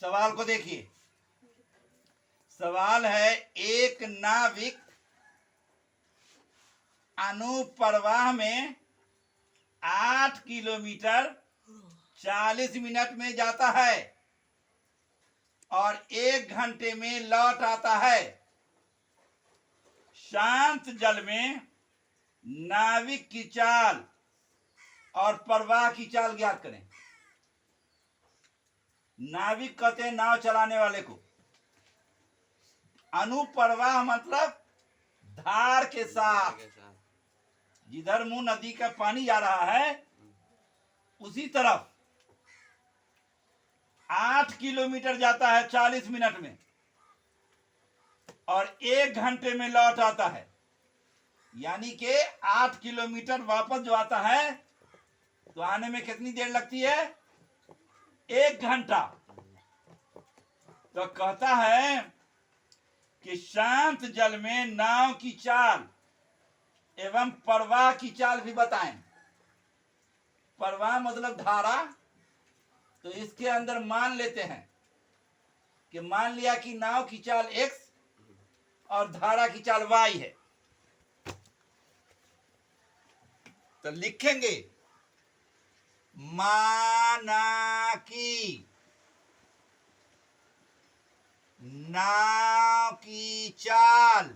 सवाल को देखिए। सवाल है, एक नाविक अनुप्रवाह में 8 किलोमीटर 40 मिनट में जाता है और 1 घंटे में लौट आता है। शांत जल में नाविक की चाल और प्रवाह की चाल ज्ञात करें। नाविक कहते हैं नाव चलाने वाले को। अनुप्रवाह मतलब धार के साथ, जिधर मुंह नदी का पानी जा रहा है उसी तरफ 8 किलोमीटर जाता है 40 मिनट में और 1 घंटे में लौट आता है। यानी कि 8 किलोमीटर वापस जो आता है तो आने में कितनी देर लगती है? 1 घंटा। तो कहता है कि शांत जल में नाव की चाल एवं प्रवाह की चाल भी बताएं। प्रवाह मतलब धारा। तो इसके अंदर मान लेते हैं कि मान लिया कि नाव की चाल x और धारा की चाल y है। तो लिखेंगे माना कि नाव की चाल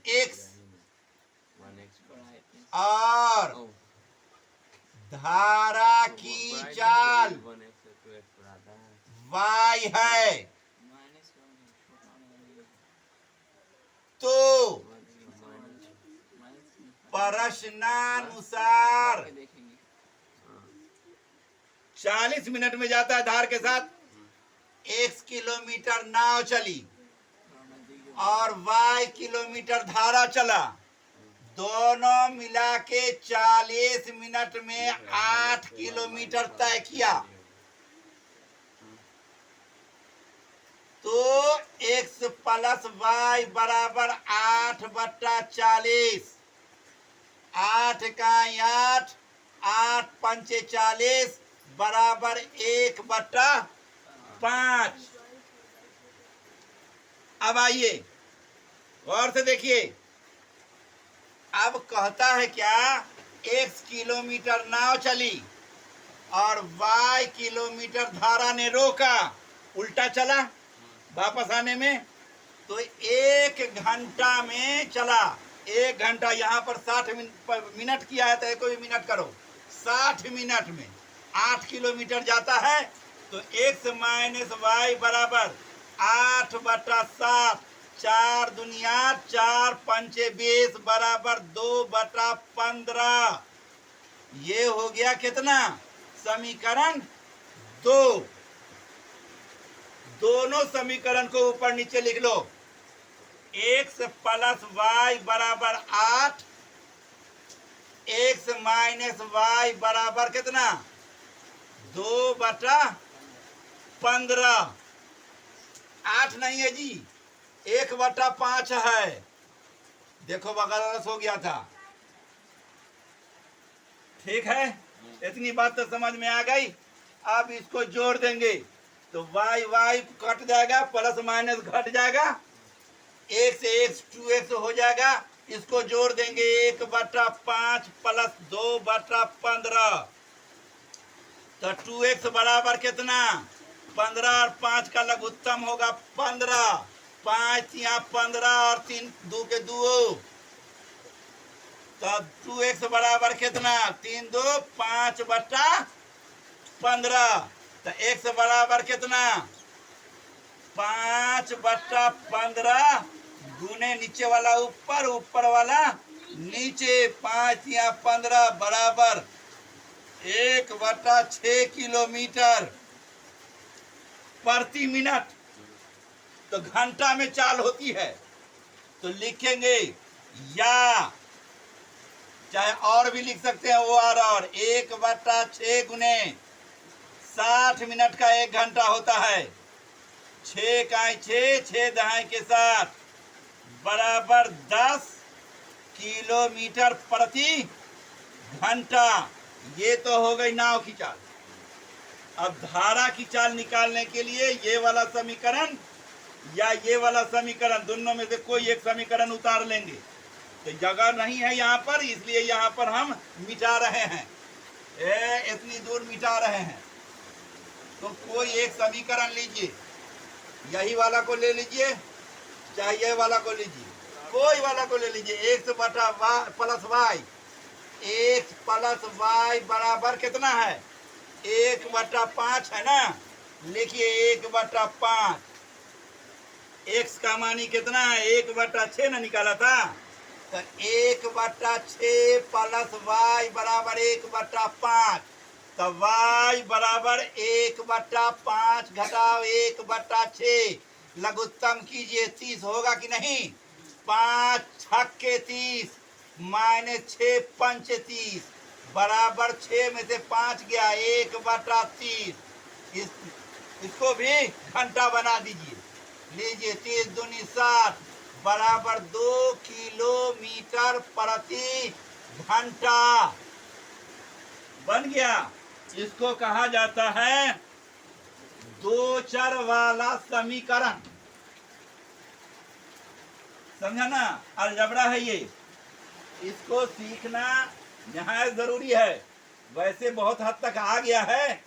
x और धारा की चाल y है। तो प्रश्नानुसार 40 मिनट में जाता है धार के साथ, 1 किलोमीटर नाव चली और y किलोमीटर धारा चला। दोनों मिला के 40 मिनट में 8 किलोमीटर तय किया। तो x प्लस y बराबर 8/40। 8 का 8, 8 पंचे 40 बराबर 1/5। अब आइए गौर से देखिए। अब कहता है क्या, x किलोमीटर नाव चली और y किलोमीटर धारा ने रोका, उल्टा चला वापस आने में। तो 1 घंटा में चला। 1 घंटा, यहाँ पर 60 मिनट किया है तो एक कोई मिनट करो। 60 मिनट में 8 किलोमीटर जाता है। तो x माइनस y बराबर 8/7। 4 दुनिया 4 पंचे 20 बराबर 2/15। ये हो गया कितना? समीकरण 2। दोनों समीकरण को ऊपर नीचे लिख लो। x प्लस y बराबर 8, x माइनस y बराबर कितना? 2/15। 8 नहीं है जी, 1/5 है। देखो गलत हो गया था। ठीक है, इतनी बात तो समझ में आ गई। अब इसको जोड़ देंगे तो y कट जाएगा, प्लस माइनस घट जाएगा, 1 से 1 2x हो जाएगा। इसको जोड़ देंगे 1/5 प्लस 2/15। तो 2x बराबर कितना? 15 और 5 का लघुत्तम होगा 15। 5 यहाँ 15 और 3 2 के 2। तो 2x बराबर कितना? 3 2 5/15। तो x बराबर कितना? 5/15 गुने नीचे वाला ऊपर, ऊपर वाला नीचे। 5 या 15 बराबर 1/6 किलोमीटर प्रति मिनट। तो घंटा में चाल होती है। तो लिखेंगे या, चाहे और भी लिख सकते हैं, वो और 1/6 गुने 60 मिनट का 1 घंटा होता है। 6 का 6, 6 दहाई के 7 बराबर 10 किलोमीटर प्रति घंटा। ये तो हो गई नाव की चाल। अब धारा की चाल निकालने के लिए ये वाला समीकरण या ये वाला समीकरण, दोनों में से कोई एक समीकरण उतार लेंगे। तो जगह नहीं है यहाँ पर, इसलिए यहाँ पर हम मिटा रहे हैं, इतनी दूर मिटा रहे हैं। तो कोई एक समीकरण लीजिए, यही वाला को ले लीजिए, चाहे ये वाला को लीजिए, कोई वाला को ले लीजिए। एक्स बटा Y plus Y, X plus Y बराबर कितना है? 1/5 है ना। लिखिए 1/5। एक्स का मानी कितना है? 1/6 ना निकाला था। तो 1/6 प्लस वाई बराबर 1/5। तो वाई बराबर 1/5 घटाओ 1/6, लघुत्तम कीजिए, 30 होगा कि नहीं? 5 छक्के 30 माइनस 6 पंच 30 बराबर 6 में से 5 गया 1/30। इसको भी घंटा बना दीजिए। लीजिए 30 दूनी 60 बराबर 2 किलोमीटर प्रति घंटा बन गया। इसको कहा जाता है दो चर वाला समीकरण। समझा ना? अलजबरा है ये, इसको सीखना निहायत जरूरी है। वैसे बहुत हद तक आ गया है,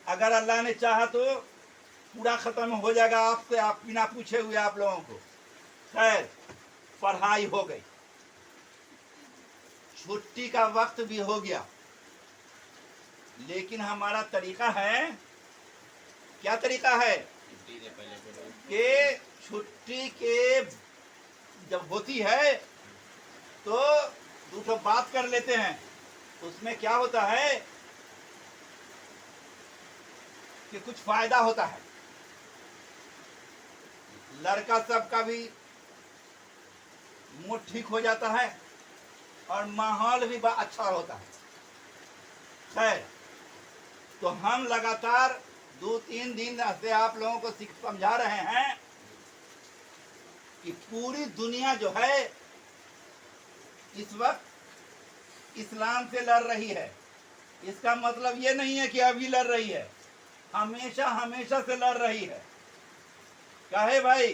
अगर अल्लाह ने चाहा तो पूरा खत्म हो जाएगा आपसे, आप बिना पूछे हुए आप लोगों को। खैर, पढ़ाई हो गई, छुट्टी का वक्त भी हो गया, लेकिन हमारा तरीका है, क्या तरीका है कि छुट्टी के जब होती है तो दूसरा बात कर लेते हैं। उसमें क्या होता है कि कुछ फायदा होता है, लड़का सबका भी मूड ठीक हो जाता है और माहौल भी अच्छा होता है। खैर, तो हम लगातार 2-3 दिन से आप लोगों को समझा रहे हैं कि पूरी दुनिया जो है इस वक्त इस्लाम से लड़ रही है। इसका मतलब ये नहीं है कि अभी लड़ रही है, हमेशा हमेशा से लड़ रही है। काहे भाई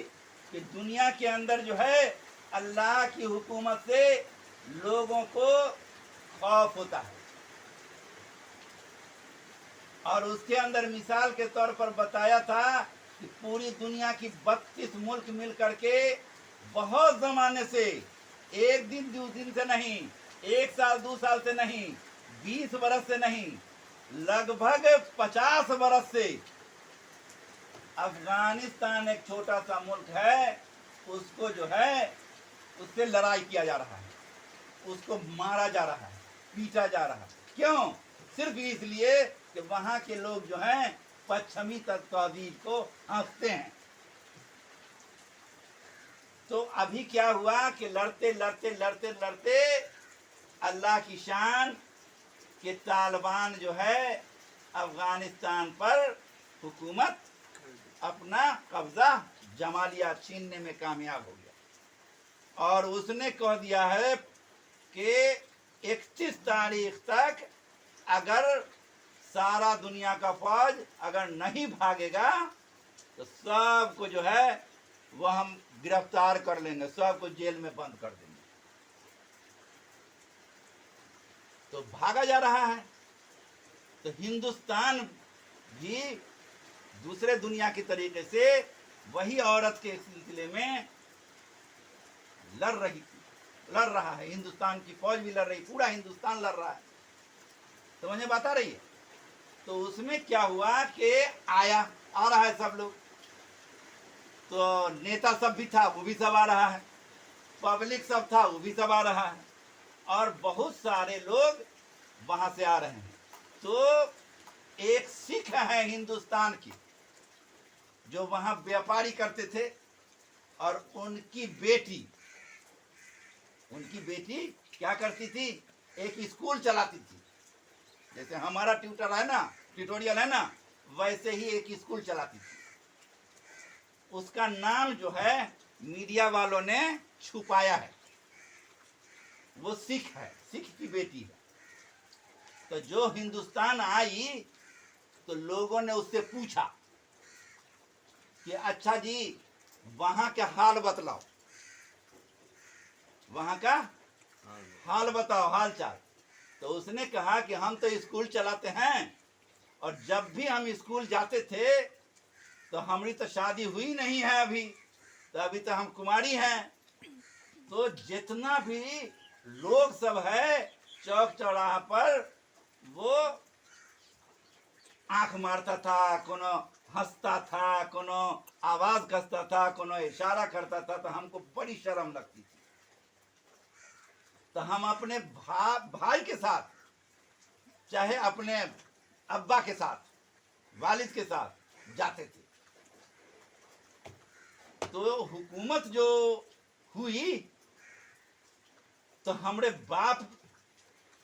कि दुनिया के अंदर जो है अल्लाह की हुकूमत से लोगों को खौफ होता है, और उसके अंदर मिसाल के तौर पर बताया था कि पूरी दुनिया की 32 मुल्क मिल करके बहुत जमाने से, एक दिन 2 दिन से नहीं, 1 साल 2 साल से नहीं, 20 बरस से नहीं, लगभग 50 बरस से अफगानिस्तान एक छोटा सा मुल्क है, उसको जो है उससे लड़ाई किया जा रहा है, उसको मारा जा रहा है, पीटा जा रहा है। क्यों? सिर्फ इसलिए कि वहां के लोग जो हैं पश्चिमी तहजीब को हंसते हैं। तो अभी क्या हुआ कि लड़ते लड़ते लड़ते लड़ते अल्लाह की शान कि तालिबान जो है अफगानिस्तान पर हुकूमत अपना कब्जा जमा लिया, छीनने में कामयाब हो गया। और उसने कह दिया है कि 31 तारीख तक अगर सारा दुनिया का फौज अगर नहीं भागेगा तो सबको जो है वो हम गिरफ्तार कर लेंगे, सबको जेल में बंद कर देंगे। तो भागा जा रहा है। तो हिंदुस्तान भी दूसरे दुनिया की तरीके से वही औरत के सिलसिले में लड़ रहा है। हिंदुस्तान की फौज भी लड़ रही, पूरा हिंदुस्तान लड़ रहा है। समझ में बात आ रही है? तो उसमें क्या हुआ कि आ रहा है सब लोग, तो नेता सब भी था, वो भी सब आ रहा है, पब्लिक सब था, वो भी सब आ रहा है, और बहुत सारे लोग वहां से आ रहे हैं। तो एक सिख है हिंदुस्तान की जो वहां व्यापारी करते थे, और उनकी बेटी क्या करती थी? एक स्कूल चलाती थी। जैसे हमारा ट्यूटोरियल है ना, वैसे ही एक स्कूल चलाती थी। उसका नाम जो है मीडिया वालों ने छुपाया है। वो सिख है, सिख की बेटी है। तो जो हिंदुस्तान आई तो लोगों ने उससे पूछा कि अच्छा जी वहां का हाल बतलाओ, वहां का हाल बताओ, हाल चाल। तो उसने कहा कि हम तो स्कूल चलाते हैं और जब भी हम स्कूल जाते थे तो हमारी तो शादी हुई नहीं है अभी, तो अभी तो हम कुमारी हैं। तो जितना भी लोग सब है चौक चौराहा पर वो आंख मारता था, कोनो हंसता था, कोनो आवाज कसता था, कोनो इशारा करता था, तो हमको बड़ी शर्म लगती थी। तो हम अपने भाई के साथ, चाहे अपने अब्बा के साथ, वालिद के साथ जाते थे। तो हुकूमत जो हुई तो हमारे बाप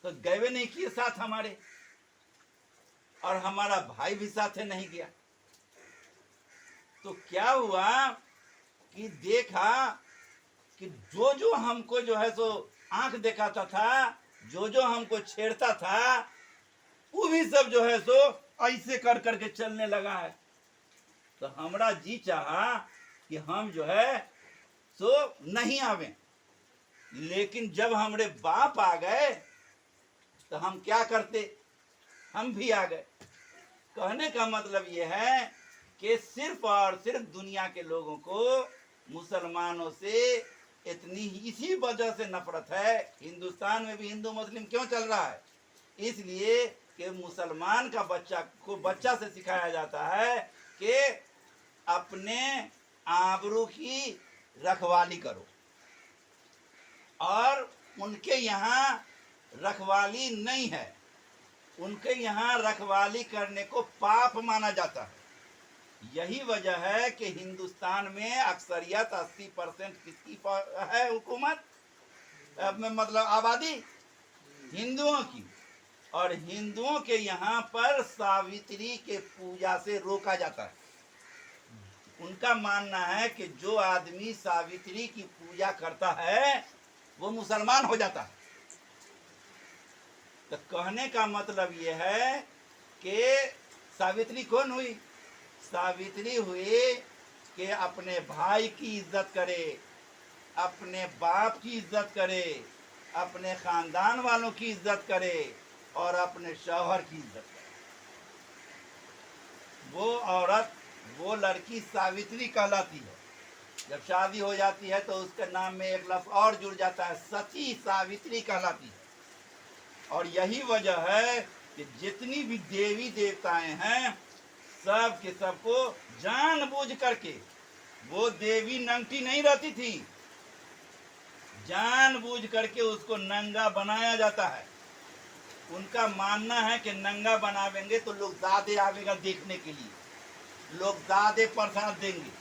तो गए नहीं किए साथ हमारे, और हमारा भाई भी साथ नहीं गया। तो क्या हुआ कि देखा कि जो जो हमको जो है सो आंख दिखाता था, जो जो हमको छेड़ता था, वो भी सब जो है सो ऐसे कर करके चलने लगा है। तो हमरा जी चाहा कि हम जो है सो नहीं आवे, लेकिन जब हमरे बाप आ गए तो हम क्या करते, हम भी आ गए। कहने का मतलब यह है कि सिर्फ और सिर्फ दुनिया के लोगों को मुसलमानों से इतनी इसी वजह से नफरत है। हिंदुस्तान में भी हिंदू मुस्लिम क्यों चल रहा है? इसलिए कि मुसलमान का बच्चा से सिखाया जाता है कि अपने आबरू की रखवाली करो, और उनके यहाँ रखवाली नहीं है, उनके यहाँ रखवाली करने को पाप माना जाता है। यही वजह है कि हिंदुस्तान में अक्सरियत 80% किसकी है हुकूमत, मतलब आबादी हिंदुओं की, और हिंदुओं के यहाँ पर सावित्री के पूजा से रोका जाता है। उनका मानना है कि जो आदमी सावित्री की पूजा करता है वो मुसलमान हो जाता है। तो कहने का मतलब यह है कि सावित्री कौन हुई? सावित्री हुई कि अपने भाई की इज्जत करे, अपने बाप की इज्जत करे, अपने खानदान वालों की इज्जत करे, और अपने शौहर की इज्जत करे। वो औरत, वो लड़की सावित्री कहलाती है। जब शादी हो जाती है तो उसके नाम में एक लफ्ज और जुड़ जाता है, सती सावित्री कहलाती है। और यही वजह है कि जितनी भी देवी देवताएं हैं सब के सबको जानबूझ करके, वो देवी नंगटी नहीं रहती थी, जानबूझ करके उसको नंगा बनाया जाता है। उनका मानना है कि नंगा बनावेंगे तो लोग ज्यादा आवेगा देखने के लिए, लोग ज्यादा प्रसाद देंगे,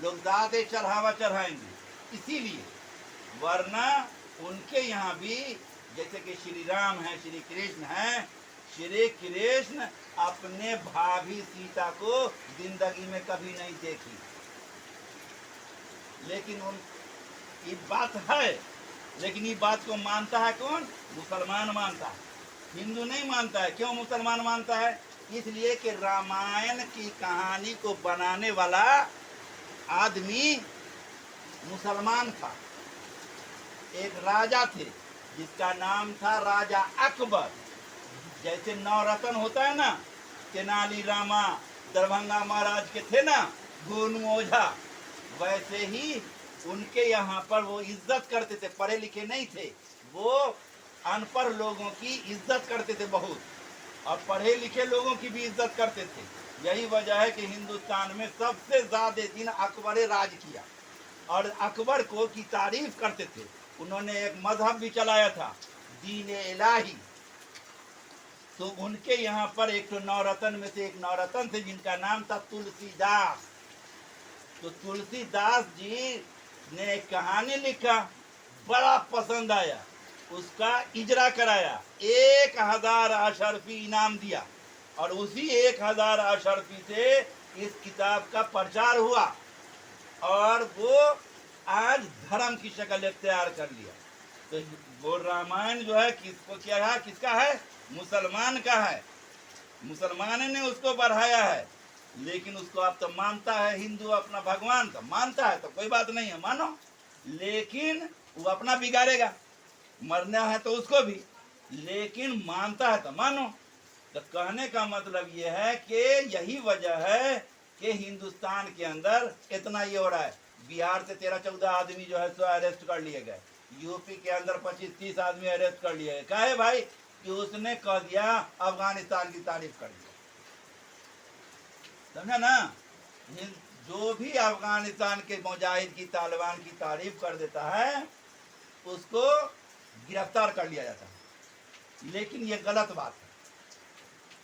लोग ज्यादा चढ़ावा चढ़ाएंगे, इसीलिए। वरना उनके यहाँ भी जैसे कि श्री राम है, श्री कृष्ण है, श्री कृष्ण अपने भाभी सीता को जिंदगी में कभी नहीं देखी। लेकिन ये बात है, लेकिन ये बात को मानता है कौन? मुसलमान मानता है, हिंदू नहीं मानता है। क्यों मुसलमान मानता है? इसलिए कि रामायण की कहानी को बनाने वाला आदमी मुसलमान था। एक राजा थे जिसका नाम था राजा अकबर। जैसे नवरत्न होता है ना, तेनाली रामा, दरभंगा महाराज के थे ना गोनू ओझा, वैसे ही उनके यहाँ पर वो इज्जत करते थे। पढ़े लिखे नहीं थे, वो अनपढ़ लोगों की इज्जत करते थे बहुत, और पढ़े लिखे लोगों की भी इज्जत करते थे। यही वजह है कि हिंदुस्तान में सबसे ज्यादा दिन अकबर राज किया, और अकबर को की तारीफ करते थे। उन्होंने एक मजहब भी चलाया था, दीन इलाही। तो उनके यहाँ पर एक तो नवरत्न में से एक नवरत्न थे जिनका नाम था तुलसीदास। तो तुलसीदास जी ने एक कहानी लिखा, बड़ा पसंद आया, उसका इजरा कराया, 1000 अशरफी इनाम दिया, और उसी 1000 अशरफी से इस किताब का प्रचार हुआ, और वो आज धर्म की शक्ल इख्तियार कर लिया। तो वो रामायण जो है किसको क्या है? किसका है? मुसलमान का है। मुसलमान ने उसको बढ़ाया है, लेकिन उसको आप तो मानता है हिंदू अपना भगवान, तो मानता है तो कोई बात नहीं है, मानो, लेकिन वो अपना बिगाड़ेगा, मरना है तो उसको भी, लेकिन मानता है तो मानो। तो कहने का मतलब ये है कि यही वजह है कि हिंदुस्तान के अंदर इतना ये हो रहा है। बिहार से 13-14 आदमी जो है सो अरेस्ट कर लिए गए, यूपी के अंदर 25-30 आदमी अरेस्ट कर लिए गए। काहे भाई? कि उसने कह दिया, अफगानिस्तान की तारीफ कर दिया। समझा ना? जो भी अफगानिस्तान के मुजाहिद की, तालिबान की तारीफ कर देता है, उसको गिरफ्तार कर लिया जाता है। लेकिन ये गलत बात है।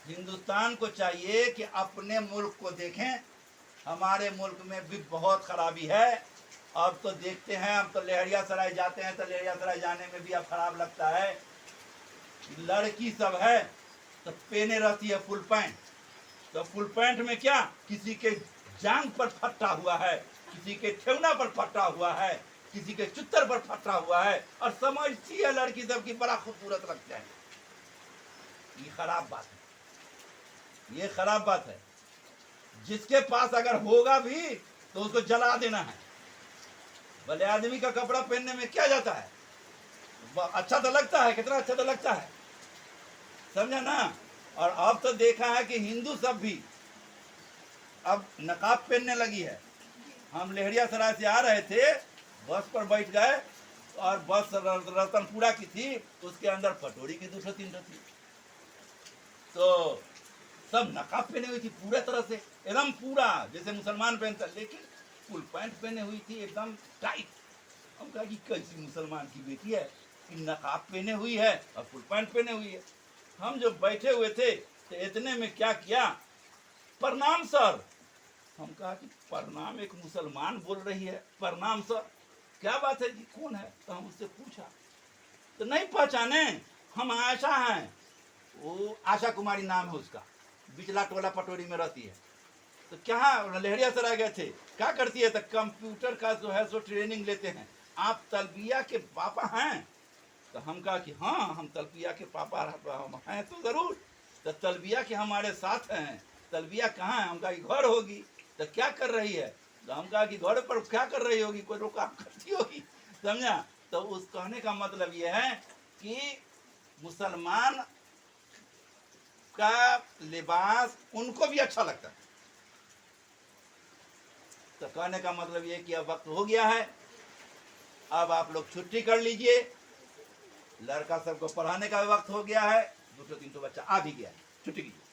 हिंदुस्तान को चाहिए कि अपने मुल्क को देखें। हमारे मुल्क में भी बहुत खराबी है। अब तो देखते हैं, अब तो लहरियासराय जाते हैं तो लहरियासराय जाने में भी अब खराब लगता है। लड़की सब है तो पहने रहती है फुल पैंट, तो फुल पैंट में क्या, किसी के जांग पर फटा हुआ है, किसी के ठेवना पर फटा हुआ है, किसी के चुत्तर पर फटा हुआ है, और समझती है लड़की सब की बड़ा खूबसूरत लगता है। ये खराब बात है, ये खराब बात है। जिसके पास अगर होगा भी तो उसको जला देना है। भले आदमी का कपड़ा पहनने में क्या जाता है, अच्छा तो लगता है, कितना अच्छा तो लगता है, समझा ना? और अब तो देखा है कि हिंदू सब भी अब नकाब पहनने लगी है। हम लहरियासराय से आ रहे थे, बस पर बैठ गए और बस रतनपुरा की थी, उसके अंदर पटोरी की 200-300 थी, तो सब नकाब पहने हुई थी पूरे तरह से, एकदम पूरा जैसे मुसलमान पहनता, लेकिन फुल पैंट पहने हुई थी एकदम टाइट। हम कहा कि कैसी मुसलमान की बेटी है कि नकाब पहने हुई है और फुल पैंट पहने हुई है। हम जो बैठे हुए थे तो इतने में क्या किया, प्रणाम सर। हम कहा कि प्रणाम, एक मुसलमान बोल रही है, प्रणाम सर, क्या बात है जी, कौन है? तो हम उससे पूछा तो नहीं पहचाने, हम आशा हैं, वो आशा कुमारी नाम है उसका, बिचला टोला पटोरी में रहती है। तो क्या लहरियासराय गए थे, क्या करती है? तो कंप्यूटर का जो है सो ट्रेनिंग लेते हैं। आप तलबिया के पापा हैं? तो हम कहा कि हाँ, हम तलबिया के पापा हैं तो ज़रूर। तो तलबिया के हमारे साथ हैं। तलबिया कहाँ है? हम कहा कि घर होगी। तो क्या कर रही है? तो हम कहा कि घर पर क्या कर रही होगी, कोई रोका करती होगी, समझा? तो उस कहने का मतलब ये है कि मुसलमान का लिबास उनको भी अच्छा लगता है। तो कहने का मतलब ये कि अब वक्त हो गया है, अब आप लोग छुट्टी कर लीजिए, लड़का सबको पढ़ाने का भी वक्त हो गया है, 200-300 बच्चा आ भी गया है, छुट्टी कीजिए।